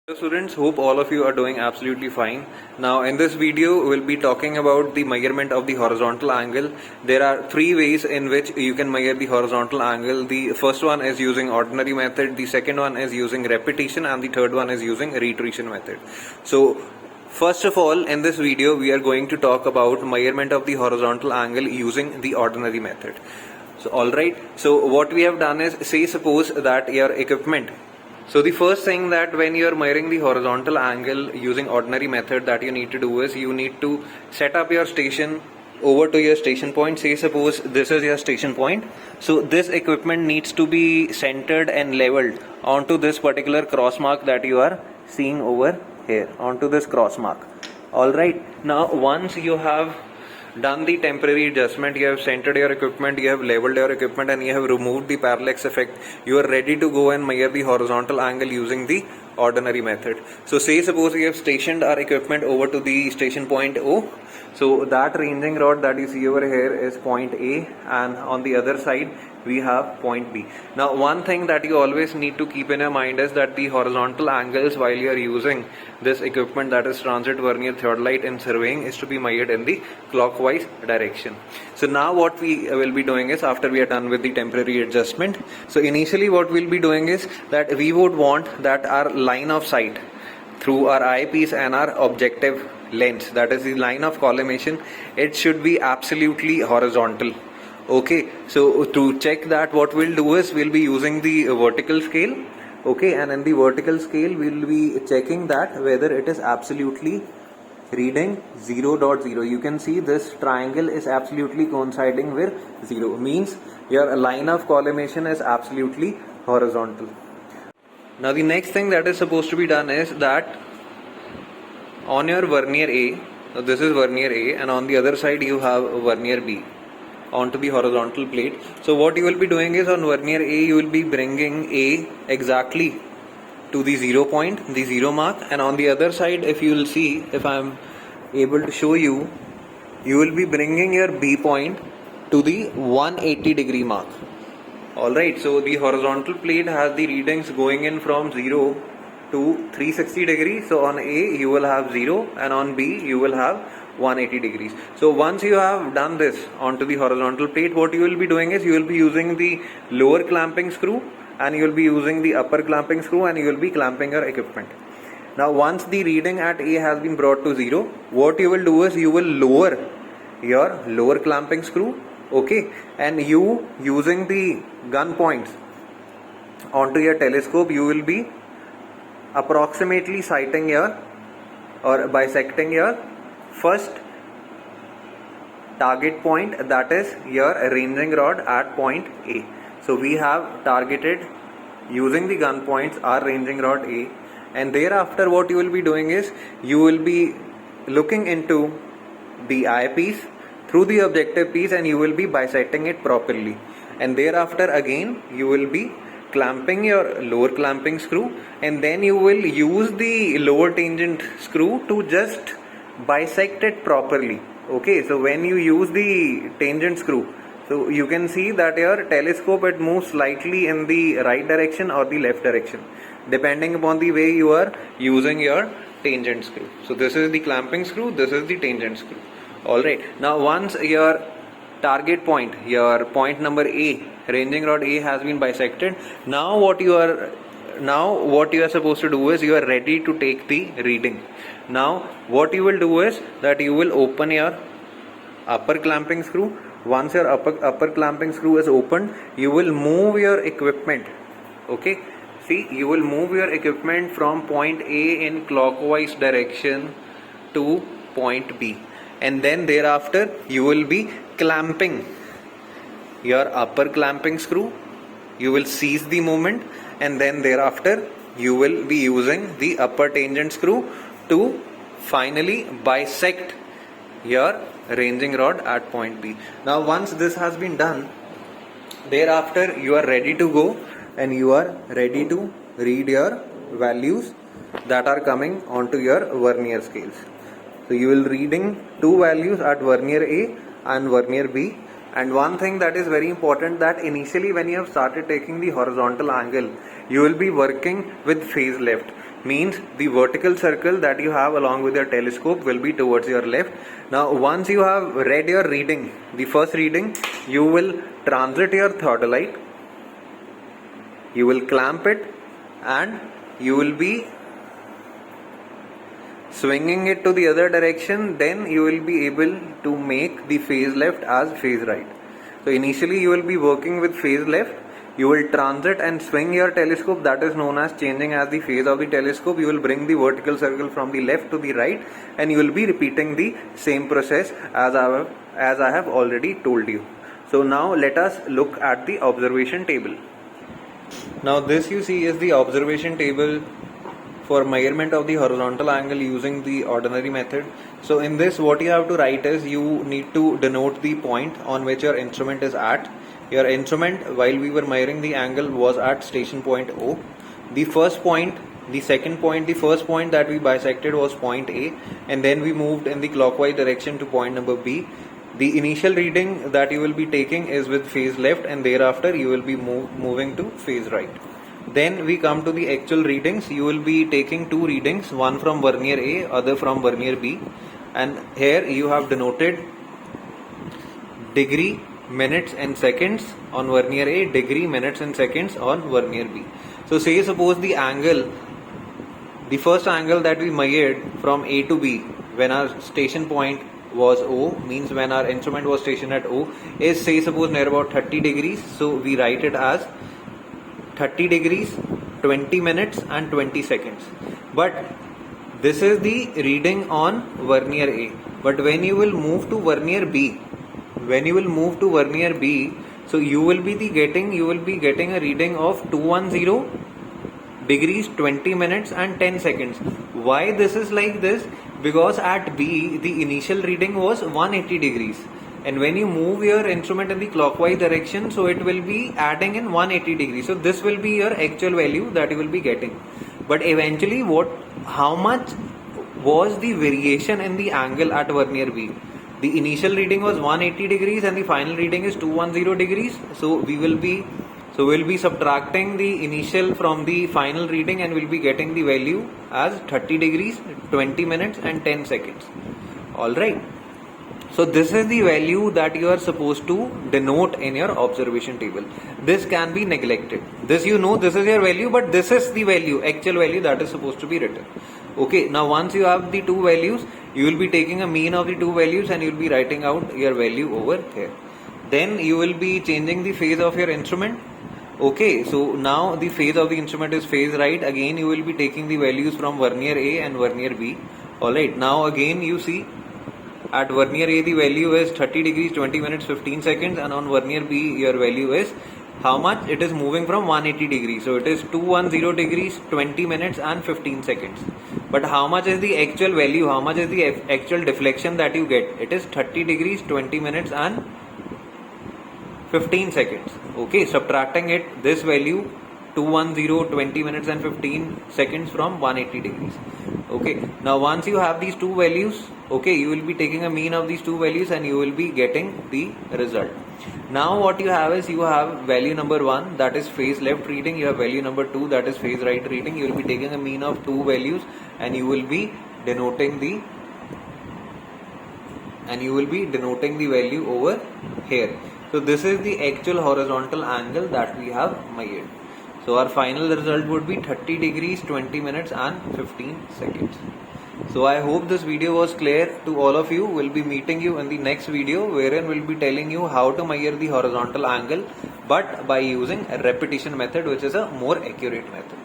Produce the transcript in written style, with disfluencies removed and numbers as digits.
Hello students, hope all of you are doing absolutely fine. Now in this video we'll be talking about the measurement of the horizontal angle. There are three ways in which you can measure the horizontal angle. The first one is using ordinary method, the second one is using repetition, and the third one is using retrition method. So first of all, in this video we are going to talk about measurement of the horizontal angle using the ordinary method. So alright, so what we have done is, say suppose that your equipment. So the first thing that when you are measuring the horizontal angle using ordinary method that you need to do is you need to set up your station over to your station point. Say suppose this is your station point. So this equipment needs to be centered and leveled onto this particular cross mark that you are seeing over here, onto this cross mark. Alright, now once you have done the temporary adjustment, you have centered your equipment, you have leveled your equipment, and you have removed the parallax effect, you are ready to go and measure the horizontal angle using the ordinary method. So say suppose we have stationed our equipment over to the station point O. So that ranging rod that you see over here is point A, and on the other side we have point B. Now one thing that you always need to keep in your mind is that the horizontal angles while you are using this equipment, that is transit vernier theodolite in surveying, is to be measured in the clockwise direction. So now what we will be doing is, after we are done with the temporary adjustment, so initially what we'll be doing is that we would want that our line of sight through our eyepiece and our objective lens, that is the line of collimation, it should be absolutely horizontal. Okay, so to check that, what we'll do is we'll be using the vertical scale. Okay, and in the vertical scale we'll be checking that whether it is absolutely reading 0.0. You can see this triangle is absolutely coinciding with 0, means your line of collimation is absolutely horizontal. Now the next thing that is supposed to be done is that on your vernier A, so this is vernier A, and on the other side you have vernier B onto the horizontal plate. So what you will be doing is, on vernier A you will be bringing A exactly to the 0 point, the 0 mark, and on the other side, if you will see, if I am able to show you, you will be bringing your B point to the 180 degree mark. Alright, so the horizontal plate has the readings going in from 0 to 360 degrees. So on A you will have 0, and on B you will have 180 degrees. So once you have done this onto the horizontal plate, what you will be doing is you will be using the lower clamping screw, and you will be using the upper clamping screw, and you will be clamping your equipment. Now once the reading at A has been brought to 0, what you will do is you will lower your lower clamping screw, okay, and you, using the gun points onto your telescope, you will be approximately sighting your or bisecting your first target point, that is your ranging rod at point A. So we have targeted using the gun points our ranging rod A, and thereafter what you will be doing is you will be looking into the eyepiece through the objective piece, and you will be bisecting it properly, and thereafter again you will be clamping your lower clamping screw, and then you will use the lower tangent screw to just bisect it properly. Okay, so when you use the tangent screw, so you can see that your telescope, it moves slightly in the right direction or the left direction depending upon the way you are using your tangent screw. So this is the clamping screw, this is the tangent screw. Alright, now once your target point, your point number A, ranging rod A, has been bisected, now what you are supposed to do is you are ready to take the reading. Now what you will do is that you will open your upper clamping screw. Once your upper clamping screw is opened, you will move your equipment. Okay, see, you will move your equipment from point A in clockwise direction to point B, and then thereafter you will be clamping your upper clamping screw. You will seize the moment, and then thereafter you will be using the upper tangent screw to finally bisect your ranging rod at point B. Now once this has been done, thereafter you are ready to go, and you are ready to read your values that are coming onto your vernier scales. So you will reading two values at vernier A and vernier B. And one thing that is very important, that initially when you have started taking the horizontal angle, you will be working with phase left. Means the vertical circle that you have along with your telescope will be towards your left. Now once you have read your reading, the first reading, you will transit your theodolite, you will clamp it, and you will be swinging it to the other direction. Then you will be able to make the phase left as phase right. So initially you will be working with phase left, you will transit and swing your telescope, that is known as changing as the phase of the telescope. You will bring the vertical circle from the left to the right, and you will be repeating the same process as I have already told you. So now let us look at the observation table. Now this you see is the observation table for measurement of the horizontal angle using the ordinary method. So in this, what you have to write is, you need to denote the point on which your instrument is at. Your instrument, while we were measuring the angle, was at station point O. The first point, the second point, the first point that we bisected was point A, and then we moved in the clockwise direction to point number B. The initial reading that you will be taking is with phase left, and thereafter you will be moving to phase right. Then we come to the actual readings. You will be taking two readings, one from vernier A, other from vernier B, and here you have denoted degree, minutes and seconds on vernier A, degree, minutes and seconds on vernier B. So say suppose the angle, the first angle that we measured from A to B when our station point was O, means when our instrument was stationed at O, is say suppose near about 30 degrees. So we write it as 30 degrees, 20 minutes and 20 seconds. But this is the reading on vernier A. But when you will move to vernier B, so you will be getting a reading of 210 degrees, 20 minutes and 10 seconds. Why this is like this? Because at B the initial reading was 180 degrees, and when you move your instrument in the clockwise direction, so it will be adding in 180 degrees. So this will be your actual value that you will be getting. But eventually how much was the variation in the angle at vernier B? The initial reading was 180 degrees and the final reading is 210 degrees. So we'll be subtracting the initial from the final reading, and we'll be getting the value as 30 degrees, 20 minutes and 10 seconds. Alright. So this is the value that you are supposed to denote in your observation table. This can be neglected. This this is your value, but this is the value, actual value that is supposed to be written. Okay, now once you have the two values, you will be taking a mean of the two values and you will be writing out your value over here. Then you will be changing the phase of your instrument. Okay, so now the phase of the instrument is phase right. Again you will be taking the values from vernier A and vernier B. Alright, now again you see at vernier A the value is 30 degrees, 20 minutes, 15 seconds, and on vernier B your value is how much? It is moving from 180 degrees. So it is 210 degrees, 20 minutes and 15 seconds. But how much is the actual value? How much is the actual deflection that you get? It is 30 degrees, 20 minutes and 15 seconds. Okay, subtracting it, this value 210, 20 minutes and 15 seconds from 180 degrees. Okay, now once you have these two values, okay, you will be taking a mean of these two values and you will be getting the result. Now what you have is, you have value number 1, that is phase left reading. You have value number 2, that is phase right reading. You will be taking a mean of two values and you will be denoting the value over here. So this is the actual horizontal angle that we have measured. So our final result would be 30 degrees, 20 minutes and 15 seconds. So I hope this video was clear to all of you. We'll be meeting you in the next video, wherein we'll be telling you how to measure the horizontal angle, but by using a repetition method, which is a more accurate method.